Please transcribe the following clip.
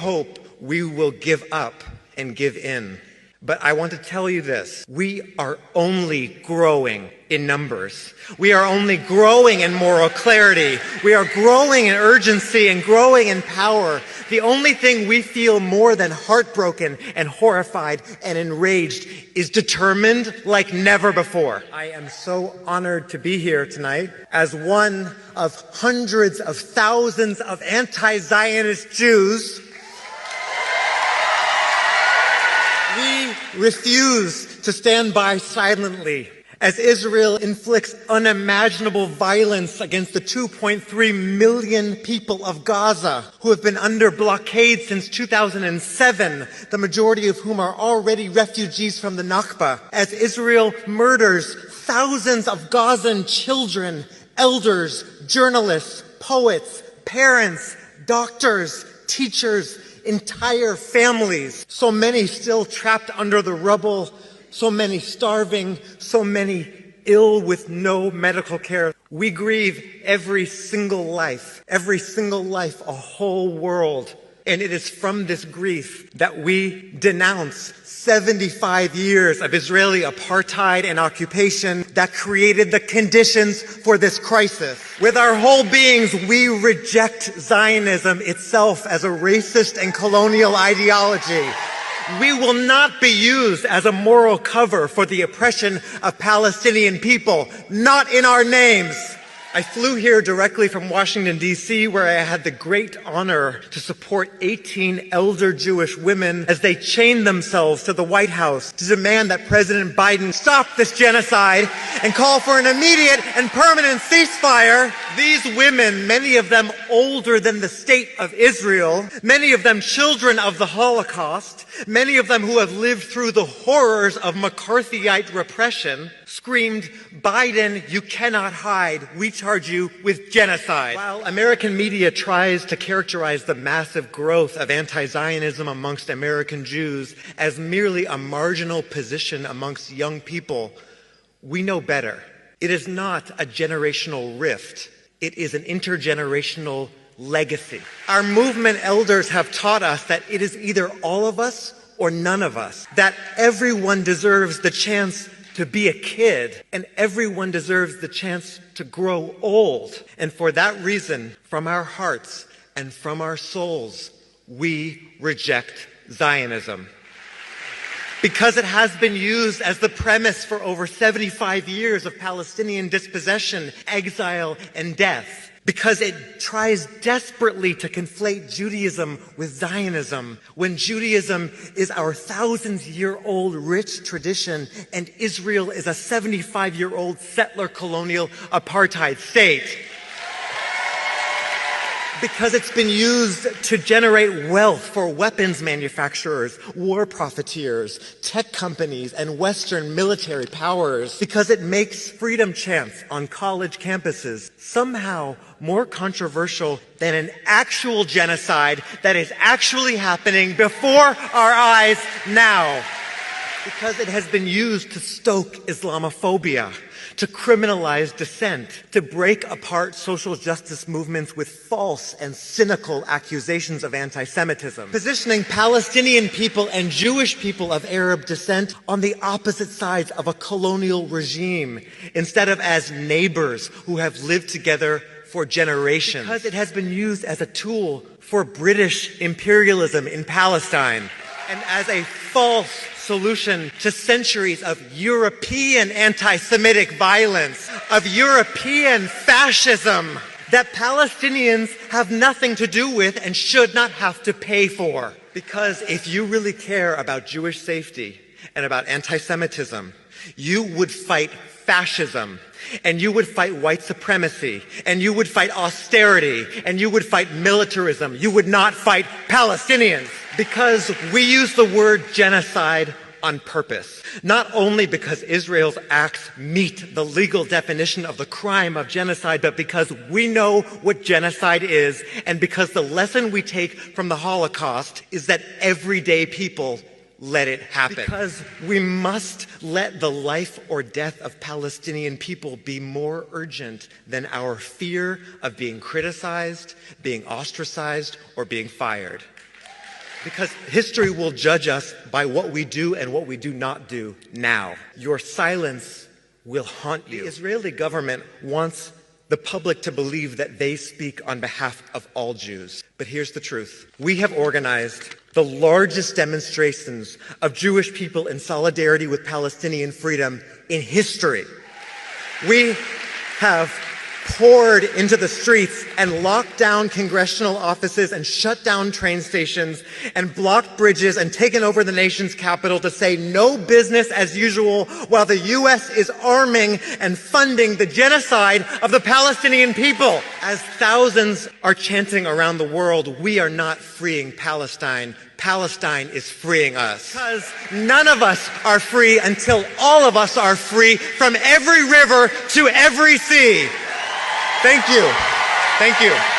hope we will give up and give in. But I want to tell you this, we are only growing in numbers. We are only growing in moral clarity. We are growing in urgency and growing in power. The only thing we feel more than heartbroken and horrified and enraged is determined like never before. I am so honored to be here tonight as one of hundreds of thousands of anti-Zionist Jews. We refuse to stand by silently as Israel inflicts unimaginable violence against the 2.3 million people of Gaza who have been under blockade since 2007, the majority of whom are already refugees from the Nakba. As Israel murders thousands of Gazan children, elders, journalists, poets, parents, doctors, teachers, entire families, so many still trapped under the rubble, so many starving, so many ill with no medical care. We grieve every single life, a whole world. And it is from this grief that we denounce 75 years of Israeli apartheid and occupation that created the conditions for this crisis. With our whole beings, we reject Zionism itself as a racist and colonial ideology. We will not be used as a moral cover for the oppression of Palestinian people, not in our names. I flew here directly from Washington, D.C., where I had the great honor to support 18 elder Jewish women as they chained themselves to the White House to demand that President Biden stop this genocide and call for an immediate and permanent ceasefire. These women, many of them older than the state of Israel, many of them children of the Holocaust, many of them who have lived through the horrors of McCarthyite repression, screamed, "Biden, you cannot hide. We charge you with genocide." While American media tries to characterize the massive growth of anti-Zionism amongst American Jews as merely a marginal position amongst young people, we know better. It is not a generational rift. It is an intergenerational legacy. Our movement elders have taught us that it is either all of us or none of us, that everyone deserves the chance to be a kid, and everyone deserves the chance to grow old. And for that reason, from our hearts and from our souls, we reject Zionism. Because it has been used as the premise for over 75 years of Palestinian dispossession, exile, and death. Because it tries desperately to conflate Judaism with Zionism, when Judaism is our thousands-year-old rich tradition and Israel is a 75-year-old settler colonial apartheid state. Because it's been used to generate wealth for weapons manufacturers, war profiteers, tech companies, and Western military powers. Because it makes freedom chants on college campuses somehow more controversial than an actual genocide that is actually happening before our eyes now. Because it has been used to stoke Islamophobia, to criminalize dissent, to break apart social justice movements with false and cynical accusations of anti-Semitism, positioning Palestinian people and Jewish people of Arab descent on the opposite sides of a colonial regime, instead of as neighbors who have lived together for generations. Because it has been used as a tool for British imperialism in Palestine, and as a false solution to centuries of European anti-Semitic violence, of European fascism that Palestinians have nothing to do with and should not have to pay for. Because if you really care about Jewish safety and about anti-Semitism, you would fight fascism, and you would fight white supremacy, and you would fight austerity, and you would fight militarism. You would not fight Palestinians. Because we use the word genocide on purpose. Not only because Israel's acts meet the legal definition of the crime of genocide, but because we know what genocide is, and because the lesson we take from the Holocaust is that everyday people let it happen. Because we must let the life or death of Palestinian people be more urgent than our fear of being criticized, being ostracized, or being fired. Because history will judge us by what we do and what we do not do now. Your silence will haunt you. The Israeli government wants the public to believe that they speak on behalf of all Jews. But here's the truth. We have organized the largest demonstrations of Jewish people in solidarity with Palestinian freedom in history. We have poured into the streets and locked down congressional offices and shut down train stations and blocked bridges and taken over the nation's capital to say no business as usual while the U.S. is arming and funding the genocide of the Palestinian people. As thousands are chanting around the world, we are not freeing Palestine. Palestine is freeing us. Because none of us are free until all of us are free from every river to every sea. Thank you. Thank you.